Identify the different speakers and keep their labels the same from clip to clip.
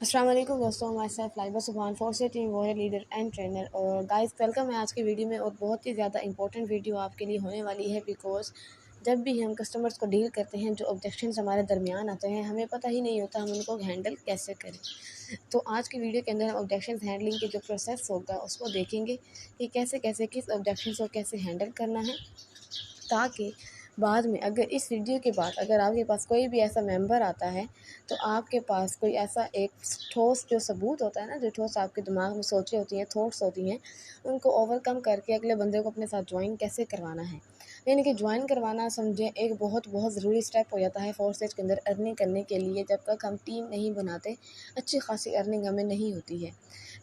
Speaker 1: अस्सलाम वालेकुम दोस्तों, माई सेल्फ लाइबा सुबहान force team warrior leader and trainer. और गाइस वेलकम है आज की वीडियो में। और बहुत ही ज़्यादा इंपॉर्टेंट वीडियो आपके लिए होने वाली है, बिकॉज जब भी हम कस्टमर्स को डील करते हैं, जो ऑब्जेक्शंस हमारे दरमियान आते हैं, हमें पता ही नहीं होता हम उनको हैंडल कैसे करें। तो आज की वीडियो के अंदर हम ऑब्जेक्शंस हैंडलिंग के जो प्रोसेस होगा उसको देखेंगे कि कैसे कैसे किस ऑब्जेक्शंस को कैसे हैंडल करना है, ताकि बाद में अगर इस वीडियो के बाद अगर आपके पास कोई भी ऐसा मेंबर आता है तो आपके पास कोई ऐसा एक ठोस जो सबूत होता है ना, जो ठोस आपके दिमाग में सोचें होती हैं, थॉट्स होती हैं, उनको ओवरकम करके अगले बंदे को अपने साथ ज्वाइन कैसे करवाना है। यानी कि ज्वाइन करवाना समझे एक बहुत बहुत ज़रूरी स्टेप हो जाता है फोर्सेज के अंदर अर्निंग करने के लिए। जब तक हम टीम नहीं बनाते अच्छी खासी अर्निंग हमें नहीं होती है।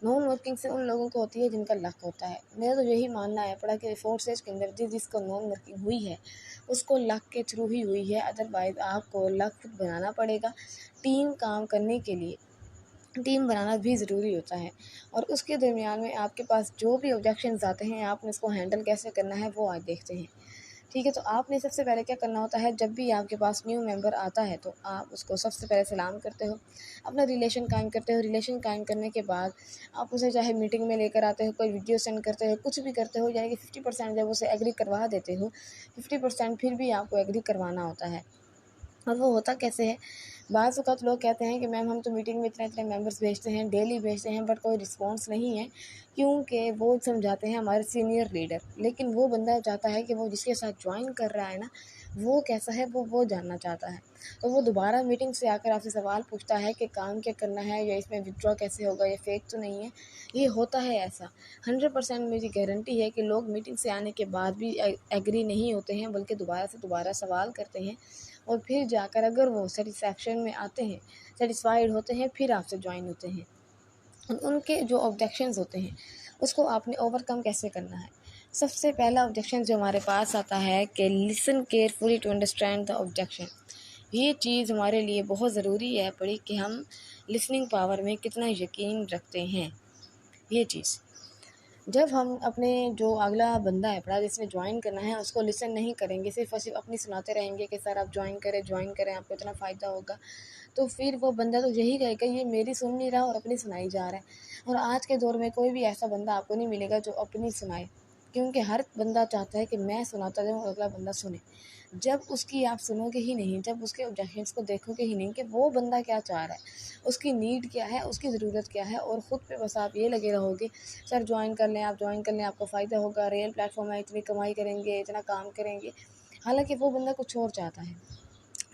Speaker 1: नॉन वर्किंग से उन लोगों को होती है जिनका लक होता है। मेरा तो यही मानना है पड़ा कि फोर्सेज के अंदर जिसको नॉन वर्किंग हुई है उसको लक के थ्रू ही हुई है, अदरवाइज़ आपको लक खुद बनाना पड़ेगा। टीम काम करने के लिए टीम बनाना भी ज़रूरी होता है। और उसके दरमियान में आपके पास जो भी ऑब्जेक्शंस आते हैं, आपने उसको हैंडल कैसे करना है वो आज देखते हैं। ठीक है, तो आपने सबसे पहले क्या करना होता है, जब भी आपके पास न्यू मेंबर आता है तो आप उसको सबसे पहले सलाम करते हो, अपना रिलेशन कायम करते हो। रिलेशन कायम करने के बाद आप उसे चाहे मीटिंग में लेकर आते हो, कोई वीडियो सेंड करते हो, कुछ भी करते हो, यानी कि 50% जब उसे एग्री करवा देते हो, 50% फिर भी आपको एग्री करवाना होता है। और वो होता कैसे है, बाज़ औक़ात लोग कहते हैं कि मैम हम तो मीटिंग में इतने-इतने मेंबर्स भेजते हैं, डेली भेजते हैं, बट कोई रिस्पॉन्स नहीं है, क्योंकि वो समझाते हैं हमारे सीनियर लीडर। लेकिन वो बंदा चाहता है कि वो जिसके साथ जॉइन कर रहा है ना, वो कैसा है वो जानना चाहता है। तो वो दोबारा मीटिंग से आकर आपसे सवाल पूछता है कि काम क्या करना है, या इसमें विथड्रॉ कैसे होगा, ये फेक तो नहीं है। ये होता है ऐसा। 100% मेरी गारंटी है कि लोग मीटिंग से आने के बाद भी एग्री नहीं होते हैं, बल्कि दोबारा से दोबारा सवाल करते हैं। और फिर जाकर अगर वो सेटिस्फैक्शन में आते हैं, सेटिस्फाइड होते हैं, फिर आपसे जॉइन होते हैं। उनके जो ऑब्जेक्शंस होते हैं उसको आपने ओवरकम कैसे करना है। सबसे पहला ऑब्जेक्शन जो हमारे पास आता है कि listen carefully to understand the objection. ये चीज़ हमारे लिए बहुत ज़रूरी है पड़ी कि हम लिसनिंग पावर में कितना यकीन रखते हैं। ये चीज़ जब हम अपने जो अगला बंदा है पड़ा जिसने ज्वाइन करना है उसको लिसन नहीं करेंगे, सिर्फ और सिर्फ अपनी सुनाते रहेंगे कि सर आप ज्वाइन करें आपको इतना फ़ायदा होगा, तो फिर वो बंदा तो यही कहेगा ये मेरी सुन नहीं रहा और अपनी सुनाई जा रहा है। और आज के दौर में कोई भी ऐसा बंदा आपको नहीं मिलेगा जो अपनी सुनाए, क्योंकि हर बंदा चाहता है कि मैं सुनाता जाऊँ और अगला बंदा सुने। जब उसकी आप सुनोगे ही नहीं, जब उसके ऑब्जेक्शंस को देखोगे ही नहीं कि वो बंदा क्या चाह रहा है, उसकी नीड क्या है, उसकी ज़रूरत क्या है, और ख़ुद पे बस आप ये लगे रहोगे सर ज्वाइन कर लें, आप ज्वाइन कर लें, आपको फ़ायदा होगा, रियल प्लेटफॉर्म है, इतनी कमाई करेंगे, इतना काम करेंगे। हालाँकि वो बंदा कुछ और चाहता है।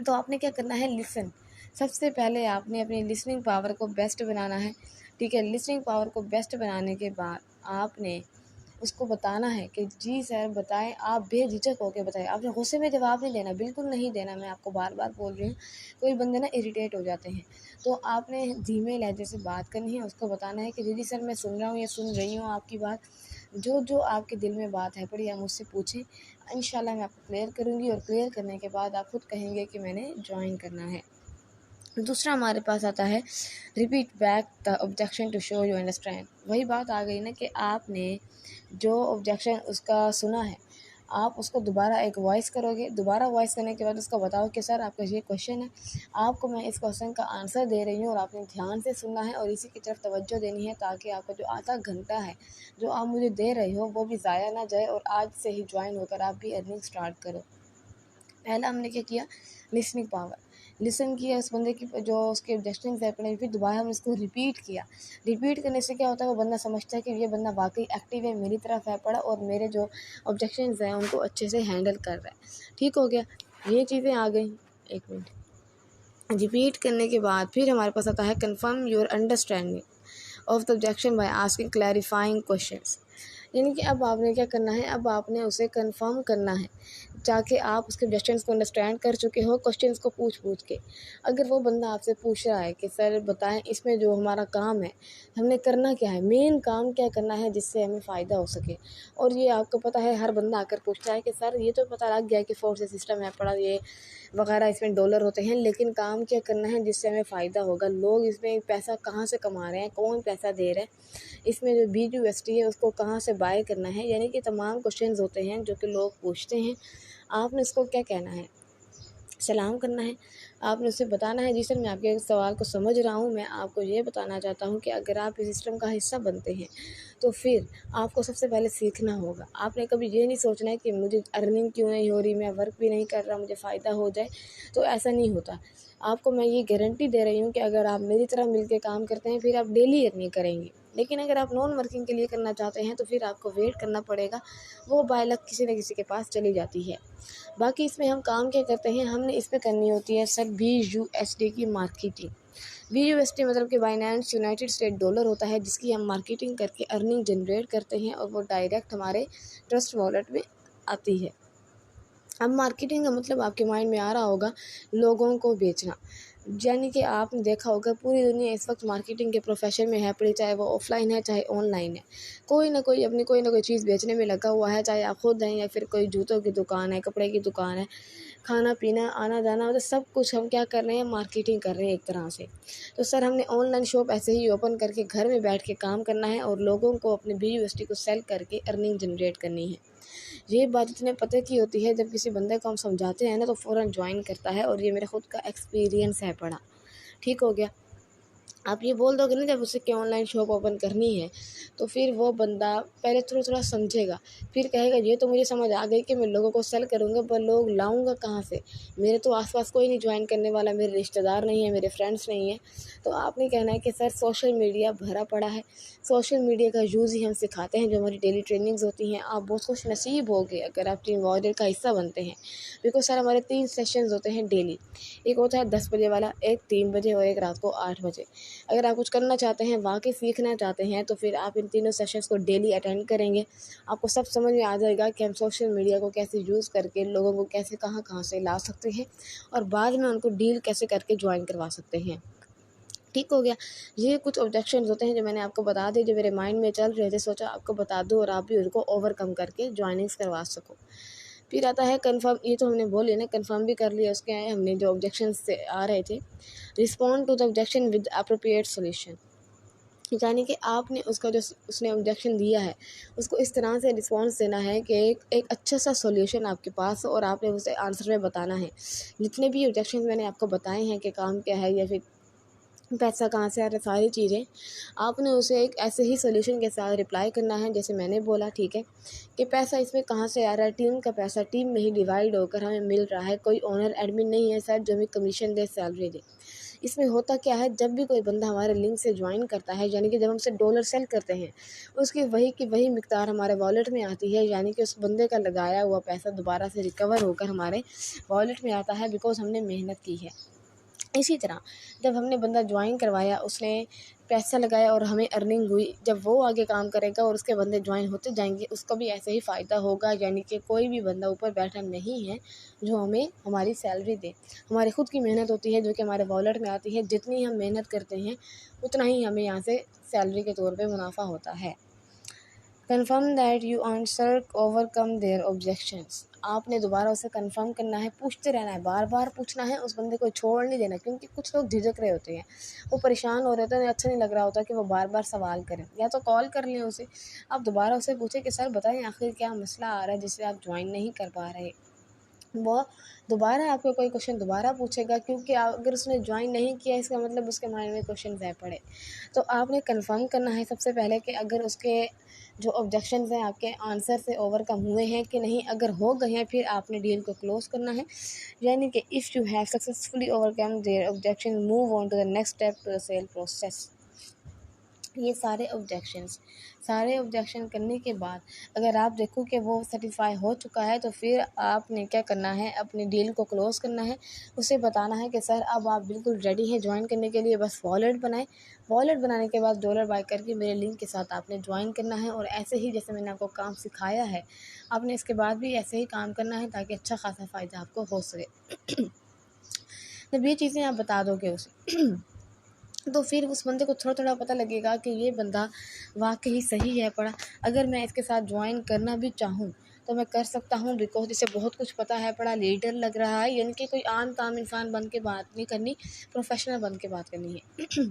Speaker 1: तो आपने क्या करना है, लिसन। सबसे पहले आपने अपनी लिसनिंग पावर को बेस्ट बनाना है। ठीक है, लिसनिंग पावर को बेस्ट बनाने के बाद आपने उसको बताना है कि जी सर बताएं, आप बेझिझक होकर बताएं। आपने गुस्से में जवाब नहीं देना, बिल्कुल नहीं देना। मैं आपको बार बार बोल रही हूँ, कोई बंदे ना इरिटेट हो जाते हैं। तो आपने धीमे लहजे से बात करनी है, उसको बताना है कि जी सर मैं सुन रहा हूँ या सुन रही हूँ आपकी बात, जो जो आपके दिल में बात है पड़ी आप मुझसे पूछें, इंशाल्लाह मैं आपको क्लियर करूँगी। और क्लियर करने के बाद आप खुद कहेंगे कि मैंने ज्वाइन करना है। दूसरा हमारे पास आता है repeat back the objection to show you understand. वही बात आ गई ना कि आपने जो ऑब्जेक्शन उसका सुना है, आप उसको दोबारा एक वॉइस करोगे। दोबारा वॉइस करने के बाद उसको बताओ कि सर आपका ये क्वेश्चन है, आपको मैं इस क्वेश्चन का आंसर दे रही हूँ और आपने ध्यान से सुनना है और इसी की तरफ तवज्जो देनी है, ताकि आपका जो आधा घंटा है जो आप मुझे दे रहे हो वो भी ज़ाया ना जाए, और आज से ही ज्वाइन होकर आप भी अर्निंग स्टार्ट करो। पहला हमने क्या किया, लिसनिंग पावर। लिसन किया उस बंदे की जो उसके ऑब्जेक्शंस है अपने, फिर दोबारा हमने इसको रिपीट किया। रिपीट करने से क्या होता है, वो बंदा समझता है कि ये बंदा वाकई एक्टिव है, मेरी तरफ है पड़ा और मेरे जो ऑब्जेक्शंस हैं उनको अच्छे से हैंडल कर रहा है। ठीक हो गया, ये चीज़ें आ गई। एक मिनट। रिपीट करने के बाद फिर हमारे पास आता है confirm your understanding of the objection by asking clarifying questions. यानी कि अब आपने क्या करना है, अब आपने उसे कंफर्म करना है, ताकि आप उसके ऑब्जेक्शंस को अंडरस्टैंड कर चुके हो, क्वेश्चंस को पूछ के। अगर वो बंदा आपसे पूछ रहा है कि सर बताएं इसमें जो हमारा काम है हमने करना क्या है, मेन काम क्या करना है जिससे हमें फ़ायदा हो सके। और ये आपको पता है हर बंदा आकर पूछता है कि सर ये तो पता लग गया कि फोर्स सिस्टम है पड़ा ये वगैरह, इसमें डॉलर होते हैं, लेकिन काम क्या करना है जिससे हमें फ़ायदा होगा, लोग इसमें पैसा कहाँ से कमा रहे हैं, कौन पैसा दे रहे हैं, इसमें जो BUSD है उसको कहाँ से बाय करना है। यानी कि तमाम क्वेश्चंस होते हैं जो कि लोग पूछते हैं। आपने इसको क्या कहना है, सलाम करना है, आपने उसे बताना है। जी सर, मैं आपके सवाल को समझ रहा हूँ। मैं आपको ये बताना चाहता हूँ कि अगर आप इस सिस्टम का हिस्सा बनते हैं तो फिर आपको सबसे पहले सीखना होगा। आपने कभी ये नहीं सोचना है कि मुझे अर्निंग क्यों नहीं हो रही, मैं वर्क भी नहीं कर रहा, मुझे फ़ायदा हो जाए, तो ऐसा नहीं होता। आपको मैं ये गारंटी दे रही हूँ कि अगर आप मेरी तरह मिलके काम करते हैं फिर आप डेली अर्निंग करेंगे। लेकिन अगर आप नॉन वर्किंग के लिए करना चाहते हैं तो फिर आपको वेट करना पड़ेगा, वो बाय लक किसी न किसी के पास चली जाती है। बाकी इसमें हम काम क्या करते हैं, हमने इसमें करनी होती है सर BUSD की मार्केटिंग। BUSD मतलब कि बाइनेंस यूनाइटेड स्टेट डॉलर होता है, जिसकी हम मार्केटिंग करके अर्निंग जनरेट करते हैं और वो डायरेक्ट हमारे ट्रस्ट वॉलेट में आती है। अब मार्केटिंग का मतलब आपके माइंड में आ रहा होगा लोगों को बेचना, यानी कि आपने देखा होगा पूरी दुनिया इस वक्त मार्केटिंग के प्रोफेशन में है पड़ी, चाहे वो ऑफलाइन है चाहे ऑनलाइन है। कोई ना कोई अपनी कोई ना कोई चीज़ बेचने में लगा हुआ है, चाहे आप खुद हैं या फिर कोई जूतों की दुकान है, कपड़े की दुकान है, खाना पीना आना जाना, मतलब सब कुछ हम क्या कर रहे हैं, मार्केटिंग कर रहे हैं एक तरह से। तो सर हमने ऑनलाइन शॉप ऐसे ही ओपन करके घर में बैठ के काम करना है और लोगों को अपने BUSD को सेल करके अर्निंग जनरेट करनी है। ये बात इतने पते की होती है, जब किसी बंदे को हम समझाते हैं ना तो फ़ौरन ज्वाइन करता है, और ये मेरा खुद का एक्सपीरियंस है पड़ा। ठीक हो गया। आप ये बोल दोगे ना जब उसे कि ऑनलाइन शॉप ओपन करनी है, तो फिर वो बंदा पहले थोड़ा-थोड़ा समझेगा, फिर कहेगा ये तो मुझे समझ आ गई कि मैं लोगों को सेल करूँगा, पर लोग लाऊँगा कहाँ से? मेरे तो आस-पास कोई नहीं जॉइन करने वाला, मेरे रिश्तेदार नहीं है, मेरे फ्रेंड्स नहीं हैं। तो आपने कहना है कि सर सोशल मीडिया भरा पड़ा है, सोशल मीडिया का यूज़ ही हम सिखाते हैं, जो हमारी डेली ट्रेनिंग्स होती हैं। आप बहुत खुशनसीब होगे अगर आप टीम वॉरियर का हिस्सा बनते हैं, बिकॉज़ सर हमारे 3 सेशंस होते हैं डेली। एक होता है 10 बजे वाला, एक 3 बजे और एक रात को 8 बजे। अगर आप कुछ करना चाहते हैं, वाक़ई सीखना चाहते हैं, तो फिर आप इन तीनों सेशंस को डेली अटेंड करेंगे। आपको सब समझ में आ जाएगा कि हम सोशल मीडिया को कैसे यूज़ करके लोगों को कैसे कहाँ-कहाँ से ला सकते हैं और बाद में उनको डील कैसे करके जॉइन करवा सकते हैं। ठीक हो गया। ये कुछ ऑब्जेक्शंस होते हैं जो मैंने आपको बता दिए, जो मेरे माइंड में चल रहे थे, सोचा आपको बता दूँ और आप भी उनको ओवरकम करके जॉइनिंग्स करवा सको। फिर आता है कन्फर्म, ये तो हमने बोल लिया ना, कन्फर्म भी कर लिया उसके हमने जो ऑब्जेक्शंस से आ रहे थे। Respond to the objection with appropriate solution, यानी कि आपने उसका जो उसने ऑब्जेक्शन दिया है उसको इस तरह से रिस्पॉन्स देना है कि एक अच्छा सा सॉल्यूशन आपके पास हो और आपने उसे आंसर में बताना है। जितने भी ऑब्जेक्शन मैंने आपको बताए हैं कि काम क्या है या फिर पैसा कहाँ से आ रहा है, सारी चीज़ें आपने उसे एक ऐसे ही सॉल्यूशन के साथ रिप्लाई करना है जैसे मैंने बोला। ठीक है, कि पैसा इसमें कहाँ से आ रहा है, टीम का पैसा टीम में ही डिवाइड होकर हमें मिल रहा है, कोई ओनर एडमिन नहीं है सर जो हमें कमीशन दे, सैलरी दे। इसमें होता क्या है, जब भी कोई बंदा हमारे लिंक से ज्वाइन करता है, यानी कि जब हम उसे डॉलर सेल करते हैं, उसकी वही की वही मिकदार हमारे वॉलेट में आती है, यानी कि उस बंदे का लगाया हुआ पैसा दोबारा से रिकवर होकर हमारे वॉलेट में आता है, बिकॉज़ हमने मेहनत की है। इसी तरह जब हमने बंदा ज्वाइन करवाया, उसने पैसा लगाया और हमें अर्निंग हुई, जब वो आगे काम करेगा और उसके बंदे ज्वाइन होते जाएंगे, उसका भी ऐसे ही फ़ायदा होगा। यानी कि कोई भी बंदा ऊपर बैठा नहीं है जो हमें हमारी सैलरी दे, हमारी खुद की मेहनत होती है जो कि हमारे वॉलेट में आती है। जितनी हम मेहनत करते हैं उतना ही हमें यहाँ से सैलरी के तौर पे मुनाफा होता है। Confirm that you answer overcome there objections, आपने दोबारा उसे कंफर्म करना है, पूछते रहना है, बार बार पूछना है, उस बंदे को छोड़ नहीं देना, क्योंकि कुछ लोग झिझक रहे होते हैं, वो परेशान हो रहे होते हैं, अच्छा नहीं लग रहा होता कि वो बार बार सवाल करें। या तो कॉल कर लें उसे, आप दोबारा उसे पूछें कि सर बताएं आखिर क्या मसला आ रहा है जिससे आप ज्वाइन नहीं कर पा रहे। वो दोबारा आपको कोई क्वेश्चन दोबारा पूछेगा, क्योंकि अगर उसने ज्वाइन नहीं किया इसका मतलब उसके माइंड में क्वेश्चन रह पड़े। तो आपने कंफर्म करना है सबसे पहले कि अगर उसके जो ऑब्जेक्शंस हैं आपके आंसर से ओवरकम हुए हैं कि नहीं। अगर हो गए हैं फिर आपने डील को क्लोज़ करना है, यानी कि if you have successfully overcome their objection move on to the next step to the sell process. ये सारे ऑब्जेक्शन करने के बाद अगर आप देखो कि वो सेटिस्फाई हो चुका है, तो फिर आपने क्या करना है, अपनी डील को क्लोज़ करना है। उसे बताना है कि सर अब आप बिल्कुल रेडी हैं ज्वाइन करने के लिए, बस वॉलेट बनाएं। वॉलेट बनाने के बाद डॉलर बाय करके मेरे लिंक के साथ आपने ज्वाइन करना है, और ऐसे ही जैसे मैंने आपको काम सिखाया है आपने इसके बाद भी ऐसे ही काम करना है, ताकि अच्छा खासा फ़ायदा आपको हो सके। जब ये चीज़ें आप बता दोगे उसे तो फिर उस बंदे को थोड़ा-थोड़ा पता लगेगा कि ये बंदा वाक़ई सही है पड़ा। अगर मैं इसके साथ जॉइन करना भी चाहूँ, तो मैं कर सकता हूँ, बिकॉज़ इसे बहुत कुछ पता है पड़ा, लीडर लग रहा है, यानी कि कोई आम-ताम इंसान बन के बात नहीं करनी, प्रोफ़ेशनल बन के बात करनी है।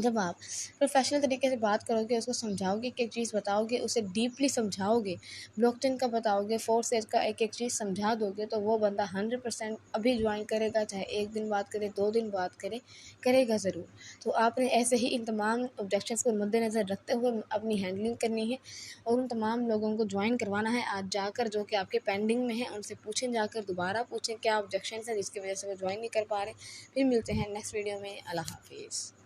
Speaker 1: जब आप प्रोफेशनल तरीके से बात करोगे, उसको समझाओगे, एक-एक चीज़ बताओगे, उसे डीपली समझाओगे, ब्लॉकचेन का बताओगे, 4 स्टेज का एक-एक चीज़ समझा दोगे, तो वो बंदा 100% अभी जॉइन करेगा, चाहे 1 दिन बात करे, 2 दिन बात करे, करेगा ज़रूर। तो आपने ऐसे ही इन तमाम ऑब्जेक्शंस को मद्देनज़र रखते हुए अपनी हैंडलिंग करनी है और उन तमाम लोगों को जॉइन करवाना है आज जाकर, जो कि आपके पेंडिंग में हैं, उनसे पूछें जाकर, दोबारा पूछें क्या ऑब्जेक्शंस हैं जिसकी वजह से वो जॉइन नहीं कर पा रहे। फिर मिलते हैं नेक्स्ट वीडियो में। अल्लाह हाफ़िज़।